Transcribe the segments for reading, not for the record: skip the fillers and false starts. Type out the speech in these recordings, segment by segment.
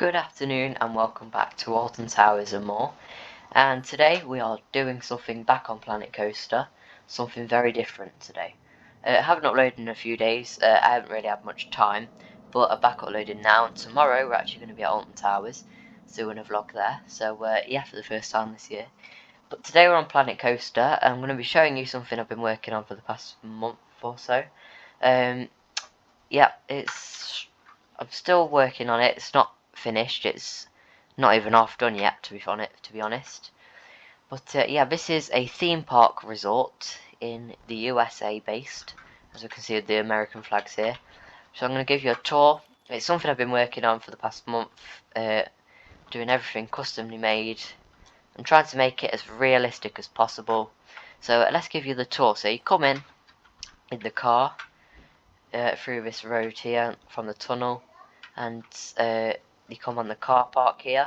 Good afternoon and welcome back to Alton Towers and more. And today we are doing something back on Planet Coaster, something very different today. I haven't uploaded in a few days, I haven't really had much time, but I'm back uploading now, and tomorrow we're actually going to be at Alton Towers, doing a vlog there, so yeah, for the first time this year. But today we're on Planet Coaster, and I'm going to be showing you something I've been working on for the past month or so. Yeah, I'm still working on it, it's not finished, it's not even half done yet, to be honest. But yeah, this is a theme park resort in the USA based, as you can see with the American flags here. So I'm going to give you a tour. It's something I've been working on for the past month, doing everything customly made. I'm trying to make it as realistic as possible. So let's give you the tour. So you come in the car through this road here from the tunnel, and you come on the car park here,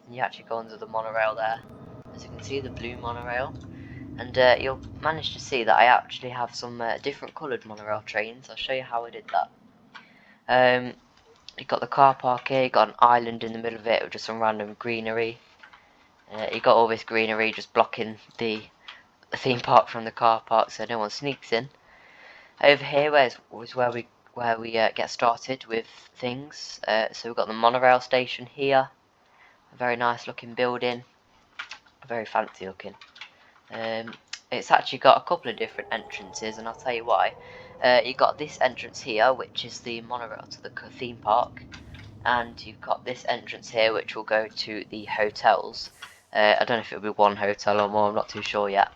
and you actually go under the monorail there. As you can see, the blue monorail, and you'll manage to see that I actually have some different coloured monorail trains. I'll show you how I did that. You've got the car park here, you've got an island in the middle of it with just some random greenery. You've got all this greenery just blocking the theme park from the car park so no one sneaks in. Over here was where we get started with things. So we've got the monorail station here, a very nice looking building, very fancy looking. It's actually got a couple of different entrances, and I'll tell you why. You've got this entrance here, which is the monorail to the theme park, and you've got this entrance here, which will go to the hotels. I don't know if it'll be one hotel or more, I'm not too sure yet.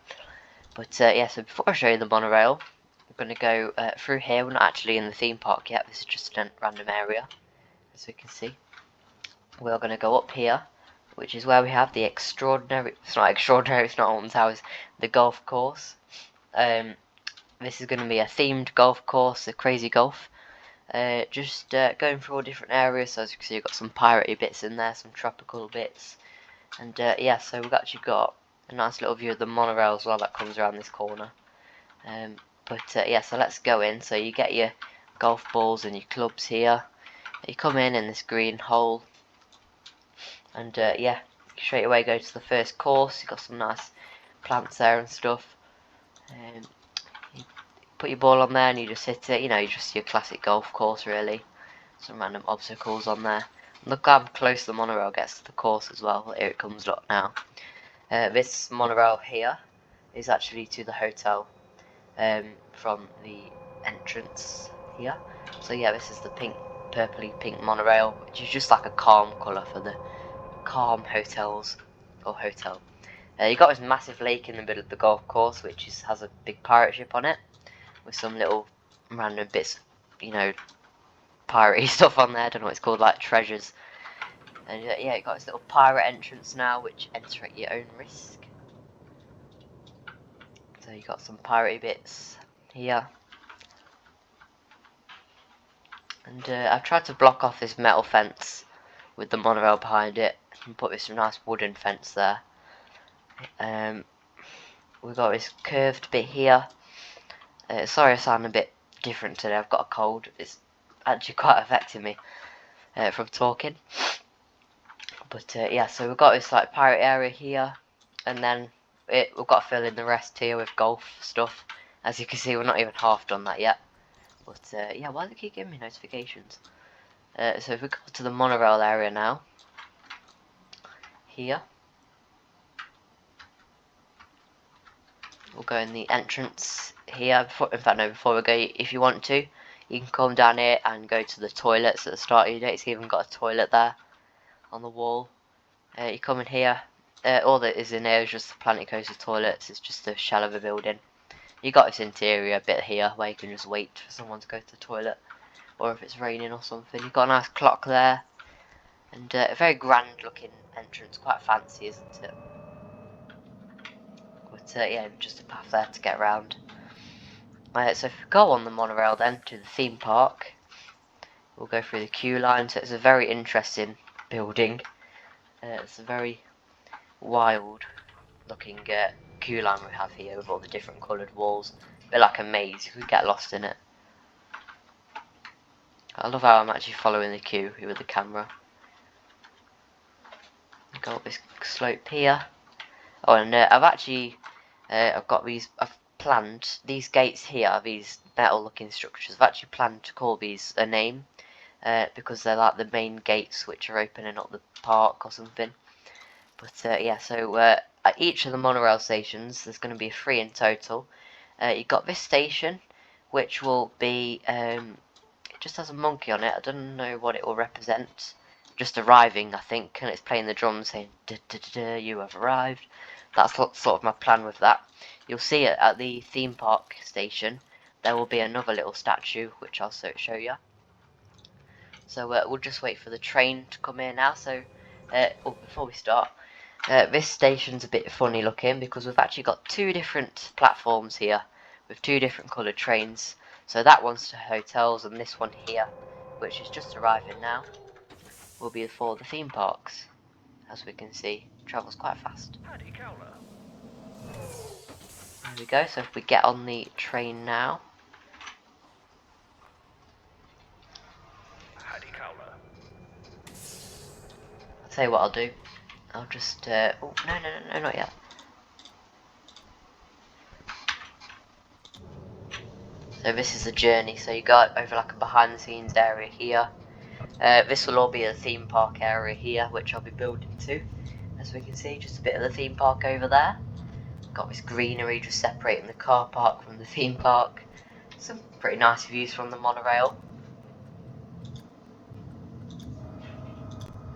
But yeah, so before I show you the monorail, I'm going to go through here. We're not actually in the theme park yet, this is just a random area, as we can see. We're going to go up here, which is where we have the extraordinary, it's not extraordinary, it's not Alton Towers, the golf course. This is going to be a themed golf course, a crazy golf. Just going through all different areas, so as you can see, you've got some piratey bits in there, some tropical bits. And yeah, so we've actually got a nice little view of the monorail as well that comes around this corner. But yeah, so let's go in. So you get your golf balls and your clubs here. You come in this green hole, and yeah, straight away go to the first course. You've got some nice plants there and stuff. You put your ball on there and you just hit it. You know, just your classic golf course really. Some random obstacles on there. Look how close the monorail gets to the course as well. Here it comes up now. This monorail here is actually to the hotel from the entrance here. So yeah, this is the purpley pink monorail, which is just like a calm colour for the calm hotels or hotel. You got this massive lake in the middle of the golf course, which has a big pirate ship on it with some little random bits, you know, piratey stuff on there. I don't know what it's called, like treasures. And yeah, you got this little pirate entrance now, which enter at your own risk. So you got some piratey bits here. And I've tried to block off this metal fence with the monorail behind it and put this nice wooden fence there. We've got this curved bit here. Sorry I sound a bit different today, I've got a cold. It's actually quite affecting me from talking. But yeah, so we've got this like pirate area here, and then we've got to fill in the rest here with golf stuff. As you can see, we're not even half done that yet. But yeah, why does it keep giving me notifications? So if we go to the monorail area now, here, we'll go in the entrance here. Before we go, if you want to, you can come down here and go to the toilets at the start of your day. It's even got a toilet there on the wall. You come in here. All that is in here is just the Planet Coaster toilets. It's just a shell of a building. You got this interior bit here where you can just wait for someone to go to the toilet, or if it's raining or something. You've got a nice clock there, and a very grand looking entrance, quite fancy, isn't it? But yeah, just a path there to get around. So if we go on the monorail then to the theme park, we'll go through the queue line. So it's a very interesting building. It's a very wild looking queue line we have here with all the different coloured walls. A bit like a maze, you could get lost in it. I love how I'm actually following the queue here with the camera. go up this slope here. Oh, and I've planned these gates here, these metal looking structures. I've actually planned to call these a name, because they're like the main gates which are opening up the park or something. But yeah, so at each of the monorail stations there's going to be 3 in total. You've got this station, which will be, it just has a monkey on it. I don't know what it will represent. Just arriving, I think, and it's playing the drums saying, "Da, da, da, da, you have arrived." That's sort of my plan with that. You'll see it at the theme park station. There will be another little statue, which I'll show you. So we'll just wait for the train to come in now. So, before we start, this station's a bit funny looking because we've actually got 2 different platforms here with 2 different coloured trains. So that one's to hotels, and this one here, which is just arriving now, will be for the theme parks. As we can see, it travels quite fast. There we go. So if we get on the train now. I'll tell you what I'll do. I'll just, oh, no, not yet. So this is the journey, so you go over like a behind the scenes area here. This will all be a theme park area here, which I'll be building to. As we can see, just a bit of the theme park over there. Got this greenery just separating the car park from the theme park. Some pretty nice views from the monorail.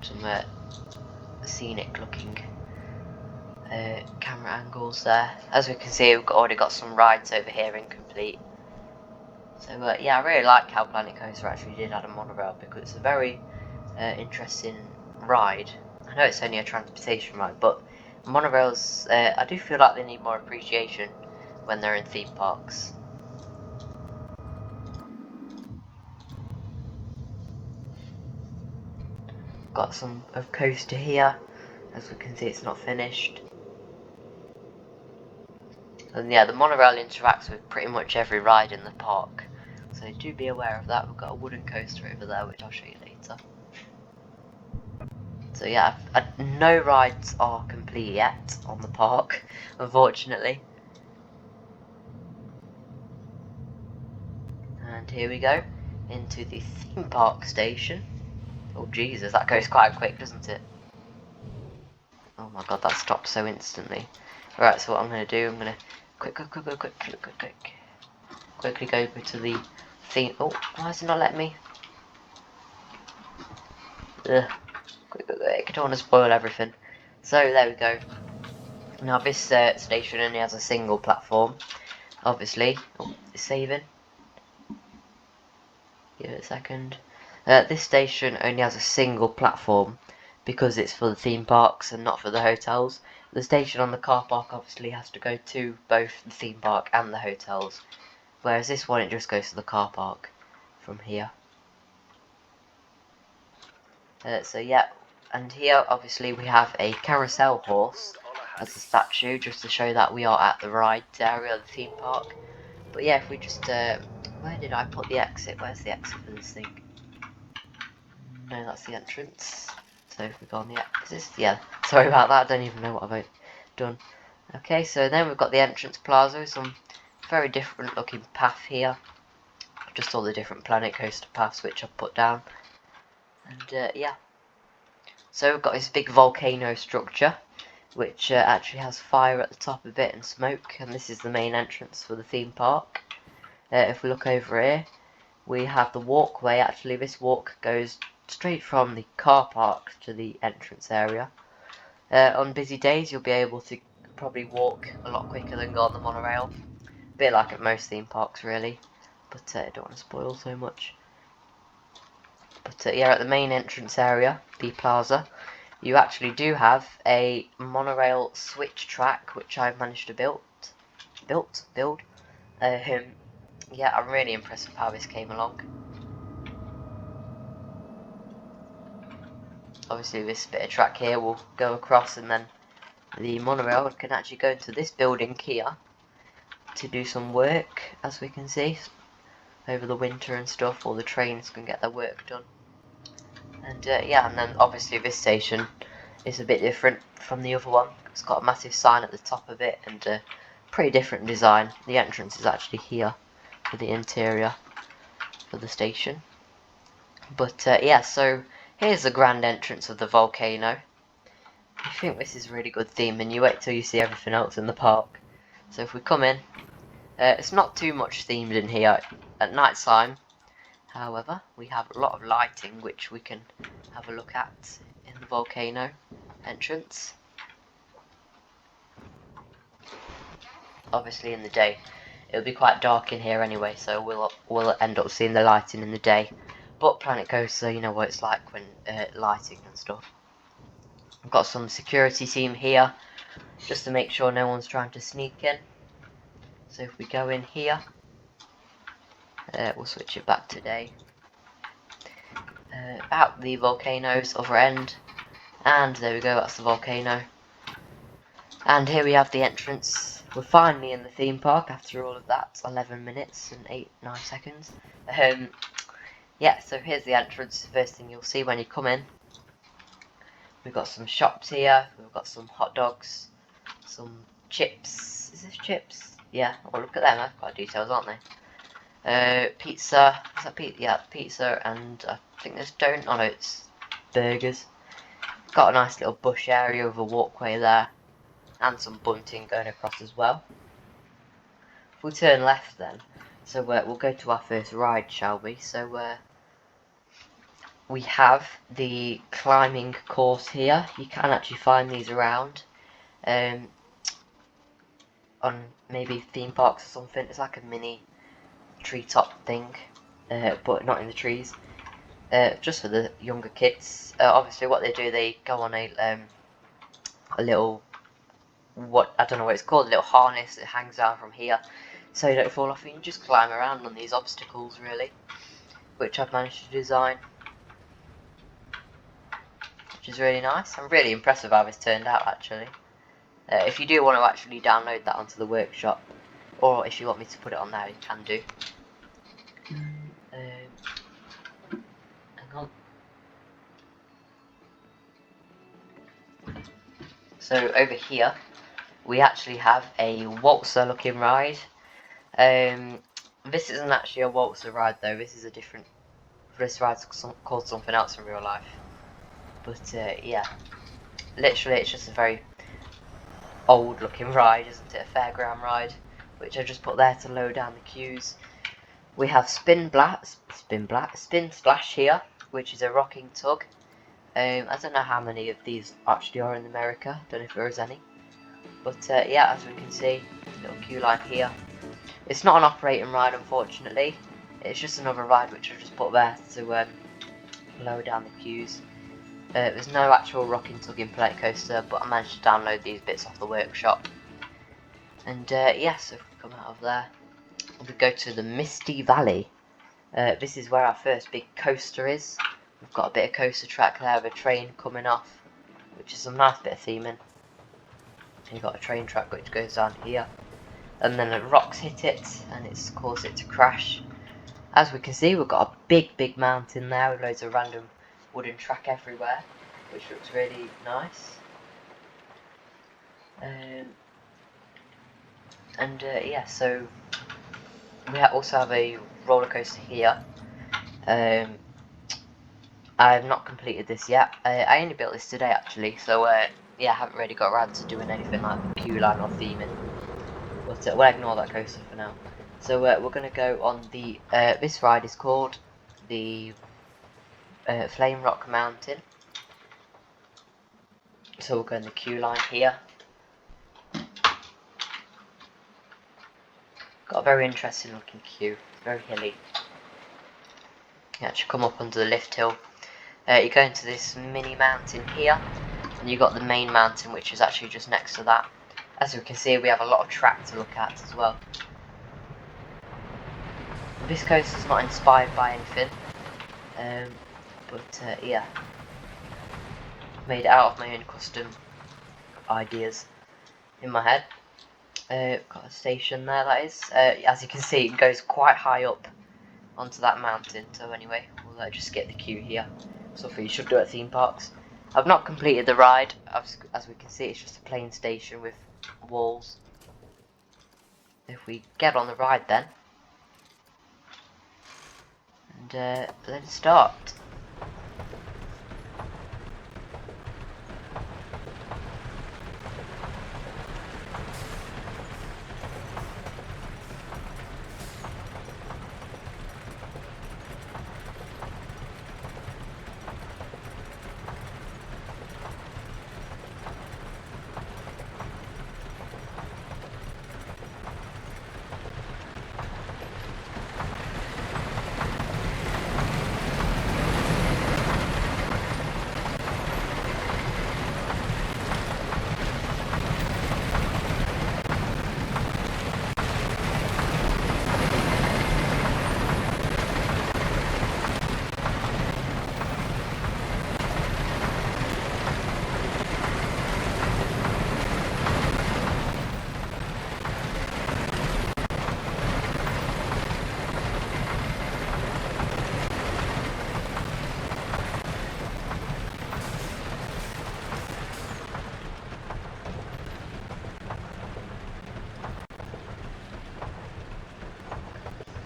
Some scenic looking camera angles there. As we can see, we've already got some rides over here incomplete. So yeah, I really like how Planet Coaster actually did add a monorail because it's a very interesting ride. I know it's only a transportation ride, but monorails, I do feel like they need more appreciation when they're in theme parks. Got some of coaster here. As we can see, it's not finished. And yeah, the monorail interacts with pretty much every ride in the park, so do be aware of that. We've got a wooden coaster over there, which I'll show you later. So yeah, no rides are complete yet on the park, unfortunately. And here we go, into the theme park station. Oh Jesus, that goes quite quick, doesn't it? Oh my god, that stopped so instantly. Right, so what I'm going to do, I'm going to quickly go to the theme. Oh, why is it not letting me? Ugh. Quick, I don't want to spoil everything. So there we go. Now this station only has a single platform, obviously. Oh, it's saving. Give it a second. This station only has a single platform because it's for the theme parks and not for the hotels. The station on the car park obviously has to go to both the theme park and the hotels, whereas this one it just goes to the car park from here. So yeah, and here obviously we have a carousel horse as a statue, just to show that we are at the ride area of the theme park. But yeah, if we just, where did I put the exit? Where's the exit for this thing? No, that's the entrance. So if we go on the exit, yeah, sorry about that, I don't even know what I've done. Okay, so then we've got the entrance plaza, some very different looking path here. Just all the different Planet Coaster paths which I've put down. And yeah. So we've got this big volcano structure, which actually has fire at the top of it and smoke, and this is the main entrance for the theme park. If we look over here, we have the walkway. Actually, this walk goes straight from the car park to the entrance area. On busy days, you'll be able to probably walk a lot quicker than go on the monorail. A bit like at most theme parks, really, but I don't want to spoil so much. But yeah, at the main entrance area, the plaza, you actually do have a monorail switch track, which I've managed to build. Yeah, I'm really impressed with how this came along. Obviously, this bit of track here will go across, and then the monorail can actually go into this building here to do some work, as we can see. Over the winter and stuff, all the trains can get their work done. And yeah, and then obviously this station is a bit different from the other one. It's got a massive sign at the top of it and a pretty different design. The entrance is actually here for the interior for the station. But yeah, so here's the grand entrance of the volcano. I think this is a really good theme, and you wait till you see everything else in the park. So if we come in, it's not too much themed in here at night time. However, we have a lot of lighting which we can have a look at in the volcano entrance. Obviously in the day it'll be quite dark in here anyway, so we'll end up seeing the lighting in the day. But Planet Coaster, you know what it's like when lighting and stuff. I've got some security team here just to make sure no one's trying to sneak in. So if we go in here, we'll switch it back to day. Out the volcano's other end, and there we go, that's the volcano. And here we have the entrance. We're finally in the theme park after all of that. 11 minutes and 9 seconds. Yeah, so here's the entrance. First thing you'll see when you come in. We've got some shops here. We've got some hot dogs, some chips. Is this chips? Yeah. Oh, look at them. They've got details, aren't they? Pizza. Is that pizza? Yeah, pizza. And I think there's donut. Oh no, it's burgers. Got a nice little bush area with a walkway there, and some bunting going across as well. If we turn left then, so we'll go to our first ride, shall we? So we have the climbing course here. You can actually find these around on maybe theme parks or something. It's like a mini treetop thing, but not in the trees. Just for the younger kids. Obviously what they do, they go on a little, I don't know what it's called, a little harness that hangs down from here so you don't fall off, and you just climb around on these obstacles really, which I've managed to design, which is really nice. I'm really impressed with how this turned out actually. If you do want to actually download that onto the workshop, or if you want me to put it on there, you can do. Hang on. So over here we actually have a waltzer looking ride. This isn't actually a waltzer ride though, this is a different, this ride's called something else in real life. But yeah, literally it's just a very old looking ride, isn't it? A fairground ride, which I just put there to low down the queues. We have Spin Splash here, which is a rocking tug. I don't know how many of these actually are in America, don't know if there is any. But yeah, as we can see, little queue line here. It's not an operating ride unfortunately, it's just another ride which I just put there to lower down the queues. There's no actual rocking tug in Planet Coaster, but I managed to download these bits off the workshop. And yeah, so if we come out of there, we go to the Misty Valley. This is where our first big coaster is. We've got a bit of coaster track there with a train coming off, which is a nice bit of theming. You've got a train track which goes down here, and then the rocks hit it and it's caused it to crash. As we can see, we've got a big mountain there with loads of random wooden track everywhere, which looks really nice. Yeah, so we also have a roller coaster here. I have not completed this yet. I only built this today actually, so yeah, I haven't really got around to doing anything like the queue line or theming. But we'll ignore that coaster for now. So we're going to go on the, this ride is called the Flame Rock Mountain. So we'll go in the queue line here. Got a very interesting looking queue, very hilly. You actually come up under the lift hill. You go into this mini mountain here, and you've got the main mountain which is actually just next to that. As we can see, we have a lot of track to look at as well. This coaster is not inspired by anything, but yeah, made it out of my own custom ideas in my head. Got a station there, that is. As you can see, it goes quite high up onto that mountain. So anyway, we'll just skip the queue here. Something you should do at theme parks. I've not completed the ride. As we can see, it's just a plain station with walls. If we get on the ride then, and let's start.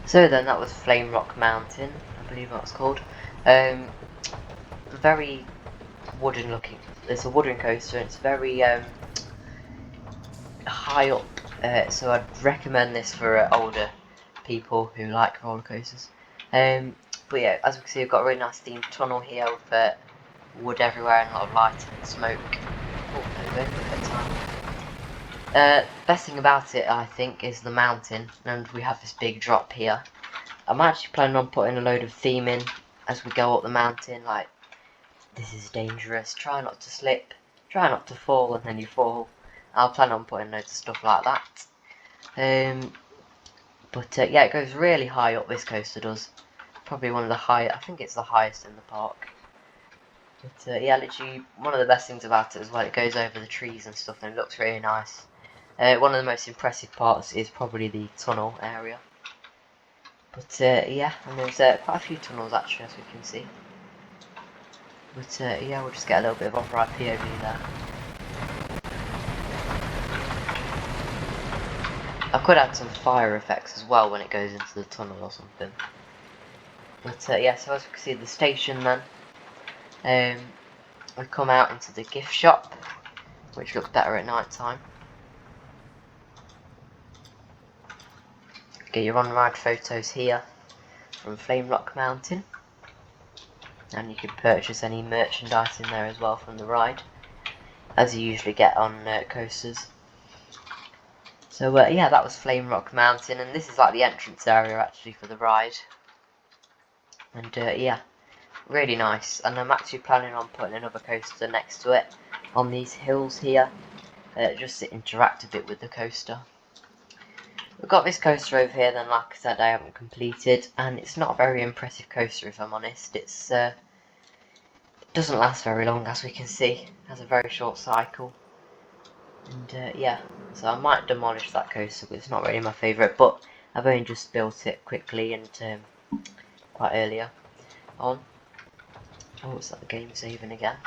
So then that was Flame Rock Mountain, I believe that's called. Very wooden looking. It's a wooden coaster. It's very high up, so I'd recommend this for older people who like roller coasters. But yeah, as we can see, we've got a really nice themed tunnel here with wood everywhere and a lot of light and smoke. Oh, there we go, perfect time. Best thing about it, I think, is the mountain, and we have this big drop here. I'm actually planning on putting a load of theme in as we go up the mountain, like, this is dangerous, try not to slip, try not to fall, and then you fall. I'll plan on putting loads of stuff like that. But yeah, it goes really high up, this coaster does. Probably one of the I think it's the highest in the park. But yeah, literally, one of the best things about it is well, it goes over the trees and stuff, and it looks really nice. One of the most impressive parts is probably the tunnel area. But yeah, and there's quite a few tunnels actually, as we can see. But yeah, we'll just get a little bit of off-ride POV there. I could add some fire effects as well when it goes into the tunnel or something. But yeah, so as we can see the station then, we come out into the gift shop, which looks better at night time. Get your on-ride photos here from Flame Rock Mountain. And you can purchase any merchandise in there as well from the ride, as you usually get on coasters. So yeah, that was Flame Rock Mountain, and this is like the entrance area actually for the ride. And yeah, really nice. And I'm actually planning on putting another coaster next to it on these hills here, just to interact a bit with the coaster. We've got this coaster over here then, like I said, I haven't completed, and it's not a very impressive coaster if I'm honest. It's doesn't last very long, as we can see. It has a very short cycle. And yeah, so I might demolish that coaster, but it's not really my favourite, but I've only just built it quickly and quite earlier on. Oh, is that the game saving again?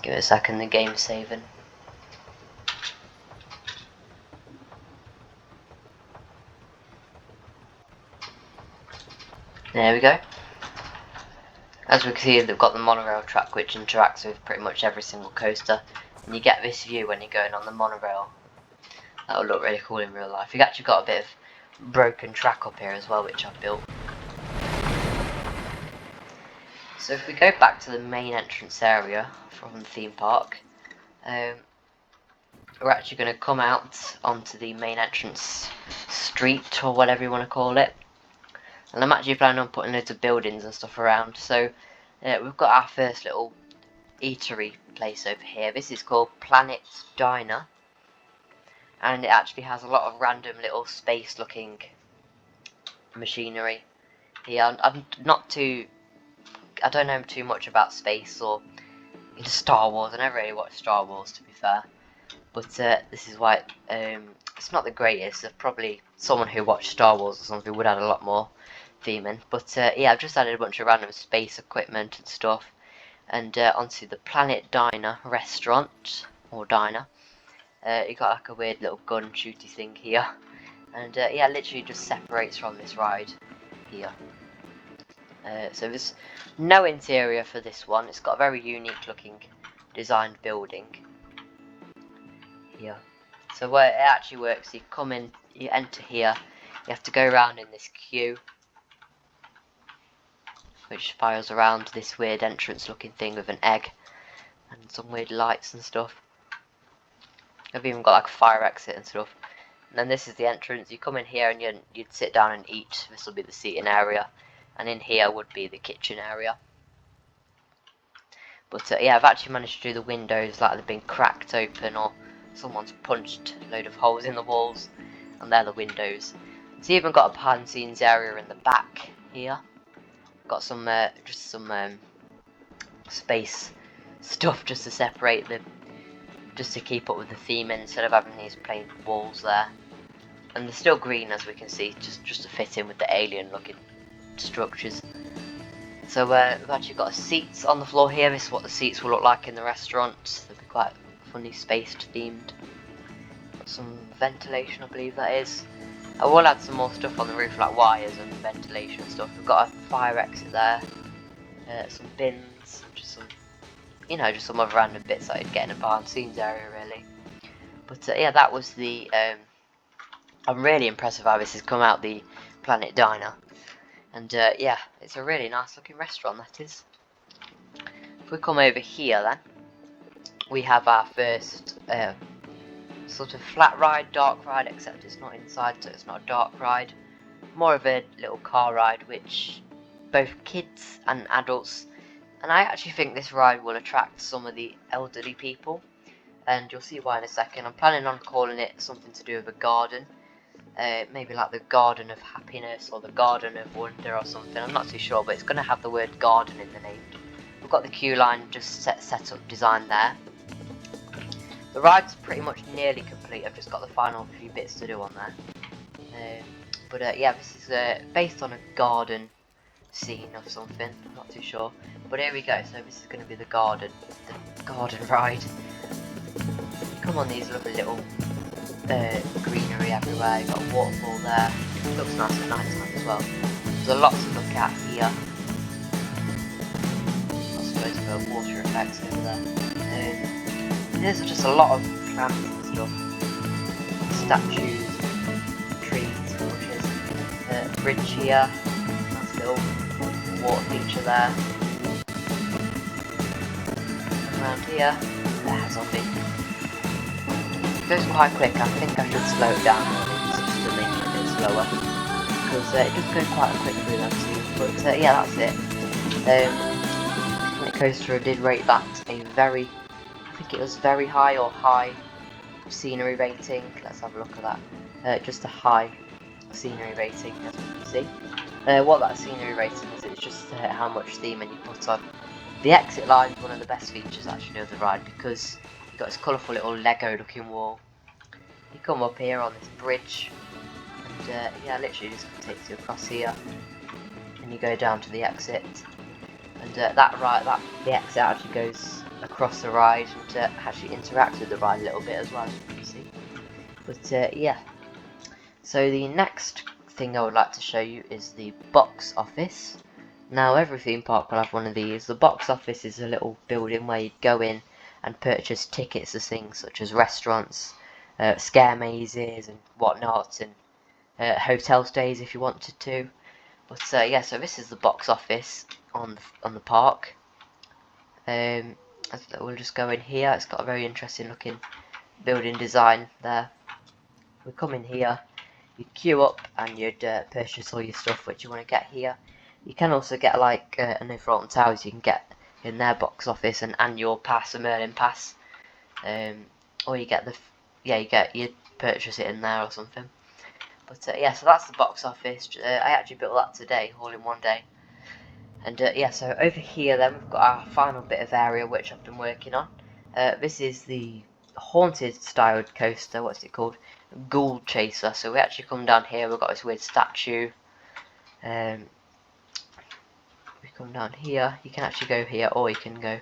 Give it a second, the game's saving. There we go. As we can see, they've got the monorail track which interacts with pretty much every single coaster, and you get this view when you're going on the monorail. That would look really cool in real life. You've actually got a bit of broken track up here as well, which I've built. So if we go back to the main entrance area from the theme park, we're actually going to come out onto the main entrance street, or whatever you want to call it. And I'm actually planning on putting loads of buildings and stuff around. So we've got our first little eatery place over here. This is called Planet Diner, and it actually has a lot of random little space looking machinery here. I don't know too much about space or into Star Wars. I never really watched Star Wars, to be fair. But this is why it's not the greatest. Probably someone who watched Star Wars or something would add a lot more theming. But yeah, I've just added a bunch of random space equipment and stuff, and onto the Planet Diner restaurant or diner. You got like a weird little gun shooty thing here, and yeah, literally just separates from this ride here. So there's no interior for this one. It's got a very unique looking designed building here. So where it actually works, you come in, you enter here, you have to go around in this queue, which spirals around this weird entrance looking thing with an egg and some weird lights and stuff. I've even got like a fire exit and stuff. And then this is the entrance. You come in here and you'd sit down and eat. This will be the seating area, and in here would be the kitchen area. But yeah, I've actually managed to do the windows like they've been cracked open, or someone's punched a load of holes in the walls, and they're the windows. It's even got a behind the scenes area in the back here. Got some just some space stuff just to separate them, just to keep up with the theme instead of having these plain walls there. And they're still green, as we can see, just to fit in with the alien looking structures. So we've actually got seats on the floor here. This is what the seats will look like in the restaurant. They'll be quite funny spaced themed. Got some ventilation, I believe that is. I will add some more stuff on the roof, like wires and ventilation and stuff. We've got a fire exit there, some bins, just some, you know, just some other random bits that I'd get in a behind the scenes area really. But yeah, that was the I'm really impressed with how this has come out, the Planet Diner. And yeah, it's a really nice looking restaurant, that is. If we come over here then, we have our first sort of flat ride, dark ride, except it's not inside, so it's not a dark ride. More of a little car ride, which both kids and adults, and I actually think this ride will attract some of the elderly people, and you'll see why in a second. I'm planning on calling it something to do with a garden. Maybe like the Garden of Happiness or the Garden of Wonder or something. I'm not too sure, but it's going to have the word garden in the name. We've got the queue line just set up, designed there. The ride's pretty much nearly complete. I've just got the final few bits to do on there. But yeah, this is based on a garden scene of something. I'm not too sure. But here we go. So this is going to be the garden ride. Come on, these lovely little greenery everywhere. You've got a waterfall there. It looks nice at night time as well. There's a lot to look at here. I suppose for water effects over there. There's just a lot of plants and stuff. Statues, trees, bushes. Bridge here. Nice little water feature there. Around here, there's something. It goes quite quick. I think I should slow it down just to make it a bit slower, because it does go quite quick through them too. But yeah, that's it. Planet Coaster did rate that a very, I think it was very high or high scenery rating. Let's have a look at that. Just a high scenery rating, as you can see. What that scenery rating is, it's just how much theming you put on. The exit line is one of the best features actually of the ride, because you've got this colourful little Lego looking wall. You come up here on this bridge, and yeah, literally just takes you across here, and you go down to the exit. And the exit actually goes across the ride and actually interacts with the ride a little bit as well, as you can see. But yeah, so the next thing I would like to show you is the box office. Now every theme park will have one of these. The box office is a little building where you'd go in and purchase tickets to things such as restaurants, scare mazes and whatnot, and hotel stays if you wanted to. But yeah, so this is the box office on the park. We'll just go in here. It's got a very interesting looking building design there. We come in here, you'd queue up and you'd purchase all your stuff which you want to get here. You can also get, like, I know for Alton Towers you can get in their box office an annual pass, a Merlin pass, or you get you purchase it in there or something. But yeah, so that's the box office. I actually built that today, all in one day. And yeah, so over here then we've got our final bit of area which I've been working on. This is the haunted styled coaster. What's it called? Ghoul Chaser. So we actually come down here. We've got this weird statue. We come down here, you can actually go here, or you can go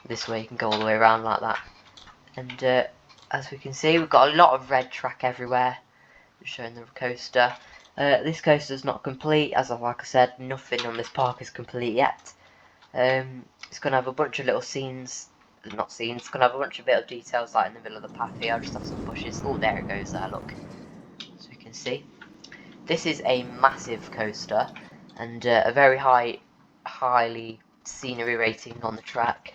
this way, you can go all the way around like that. And as we can see, we've got a lot of red track everywhere, showing the coaster. This coaster is not complete, as like I said, nothing on this park is complete yet. It's going to have a bunch of little scenes, not scenes, it's going to have a bunch of bit of details like in the middle of the path here. I'll just have some bushes. Oh, there it goes there, look. As we can see. This is a massive coaster, and a very highly scenery rating on the track.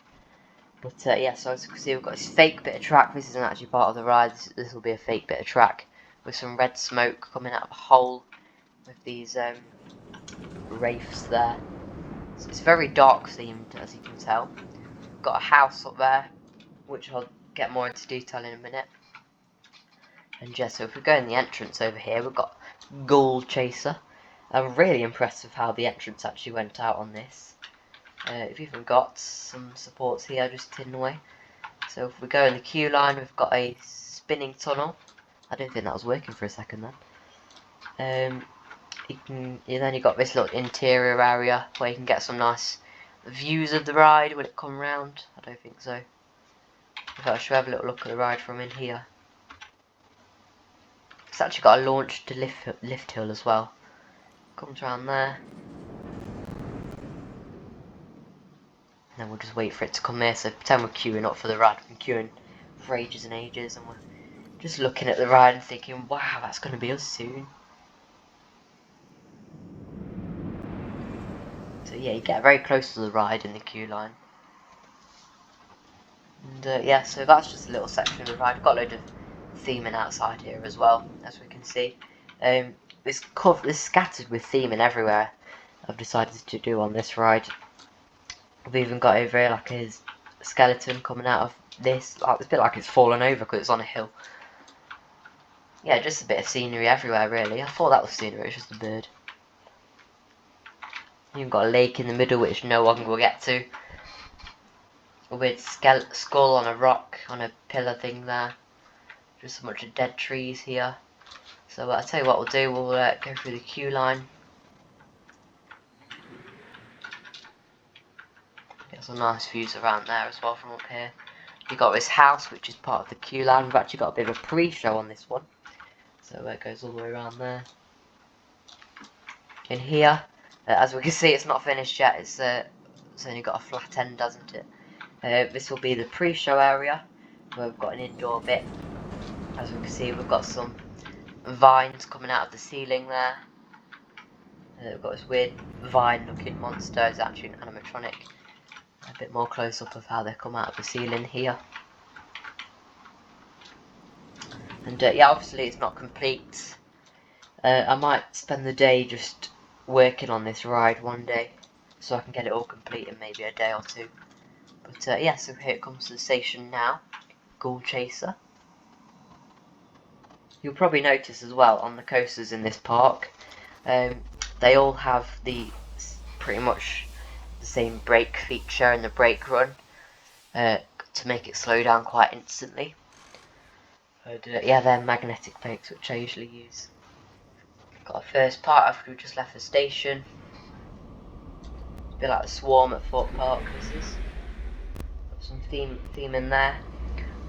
But yeah, so as you can see, we've got this fake bit of track. This isn't actually part of the ride. This will be a fake bit of track with some red smoke coming out of a hole with these wraiths there. So it's very dark themed, as you can tell. We've got a house up there, which I'll get more into detail in a minute. And yeah, so if we go in the entrance over here, we've got Ghoul Chaser. I'm really impressed with how the entrance actually went out on this. We've even got some supports here just hidden away. So if we go in the queue line, we've got a spinning tunnel. I don't think that was working for a second then. Then you've got this little interior area where you can get some nice views of the ride when it comes round. I don't think so. If I should have a little look at the ride from in here. It's actually got a launch to lift hill as well. Comes around there. And then we'll just wait for it to come here. So pretend we're queuing up for the ride. We've been queuing for ages and ages, and we're just looking at the ride and thinking, wow, that's going to be us soon. So yeah, you get very close to the ride in the queue line. And yeah, so that's just a little section of the ride. We've got a load of theming outside here as well, as we can see. It's scattered with theming everywhere. I've decided to do on this ride. We've even got over here like a skeleton coming out of this. Like, it's a bit like it's fallen over because it's on a hill. Yeah, just a bit of scenery everywhere really. I thought that was scenery, it's just a bird. You've got a lake in the middle which no one will get to. A weird skull on a rock, on a pillar thing there. Just a bunch of dead trees here. So I'll tell you what we'll do, we'll go through the queue line. Get some nice views around there as well from up here. You've got this house which is part of the queue line. We've actually got a bit of a pre-show on this one. So it goes all the way around there. In here, as we can see, it's not finished yet. It's only got a flat end, hasn't it? This will be the pre-show area, where we've got an indoor bit. As we can see, we've got some vines coming out of the ceiling there. We've got this weird vine-looking monster. It's actually an animatronic. A bit more close-up of how they come out of the ceiling here. And yeah, obviously it's not complete. I might spend the day just working on this ride one day, so I can get it all complete in maybe a day or two. But yeah, so here it comes to the station now. Ghoul Chaser. You'll probably notice as well on the coasters in this park, they all have pretty much the same brake feature and the brake run to make it slow down quite instantly. But yeah, they're magnetic brakes which I usually use. Got a first part after we just left the station. It's a bit like the Swarm at Fort Park. This is got some theme in there.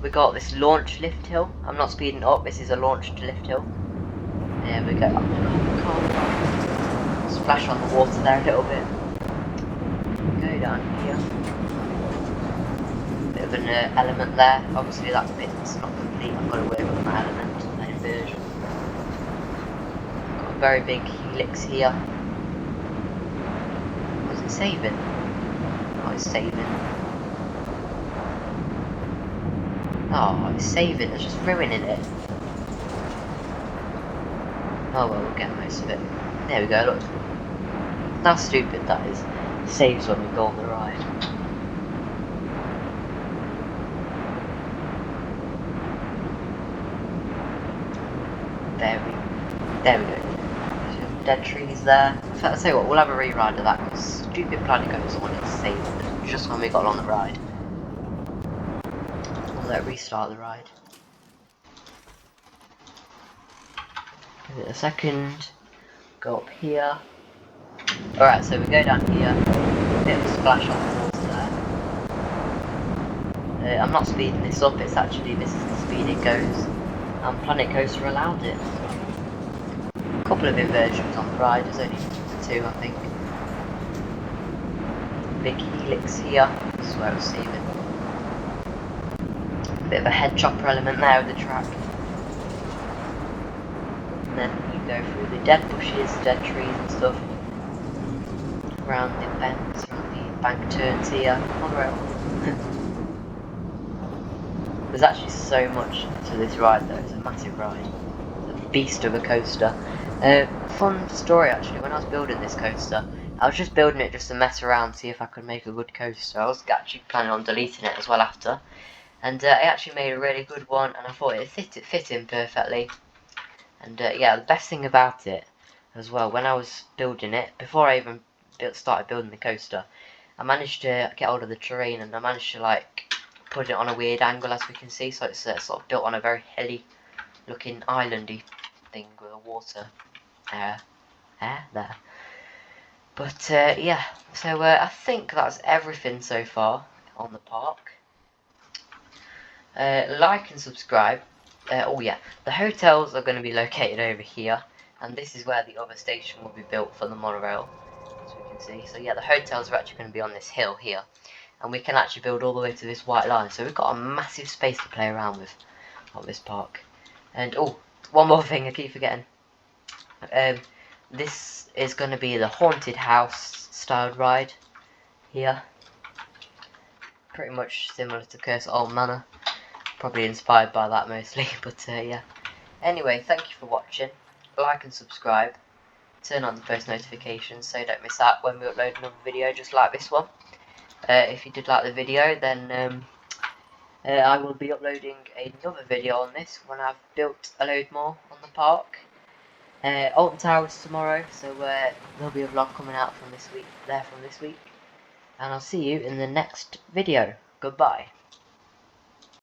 We got this launch lift hill. I'm not speeding up. This is a launch to lift hill. There we go. Splash on the water there a little bit. Go down here. Bit of an element there. Obviously that bit's not complete. I've got to work on that element, that inversion. Got a very big helix here. Was it saving? Oh, it's saving. Oh, it's saving. It's just ruining it. Oh well, we'll get most of it. There we go. Look. How stupid that is. It saves when we go on the ride. There we go. Some dead trees there. I'll tell you what, we'll have a reride of that because stupid Planet Coaster wanted to save it just when we got on the ride. We'll let restart the ride. Give it a second. Go up here. Alright, so we go down here, a bit of a splash on the water there. I'm not speeding this up, this is the speed it goes. And Planet Coaster allowed it. A couple of inversions on the ride, there's only 2 I think. Big helix here, this is where I was seeing. Bit of a head chopper element there with the track. And then you go through the dead bushes, dead trees and stuff. Around the bends, around the bank turns here, on the rail. There's actually so much to this ride though, it's a massive ride. It's a beast of a coaster. Fun story actually, when I was building this coaster, I was just building it just to mess around, see if I could make a good coaster. I was actually planning on deleting it as well after. And I actually made a really good one, and I thought it fit in perfectly. And yeah, the best thing about it as well, when I was building it, before I even started building the coaster, I managed to get hold of the terrain, and I managed to like put it on a weird angle, as we can see, so it's sort of built on a very hilly looking islandy thing with a water there. But yeah, so I think that's everything so far on the park. Like and subscribe. Oh yeah, the hotels are going to be located over here, and this is where the other station will be built for the monorail, as we can see. So yeah, the hotels are actually going to be on this hill here, and we can actually build all the way to this white line. So we've got a massive space to play around with on this park. And oh, one more thing I keep forgetting. This is going to be the haunted house styled ride here. Pretty much similar to Curse Old Manor. Probably inspired by that mostly, but yeah. Anyway, thank you for watching. Like and subscribe. Turn on the post notifications so you don't miss out when we upload another video just like this one. If you did like the video, then I will be uploading another video on this when I've built a load more on the park. Alton Towers tomorrow, so there'll be a vlog coming out from this week. And I'll see you in the next video. Goodbye.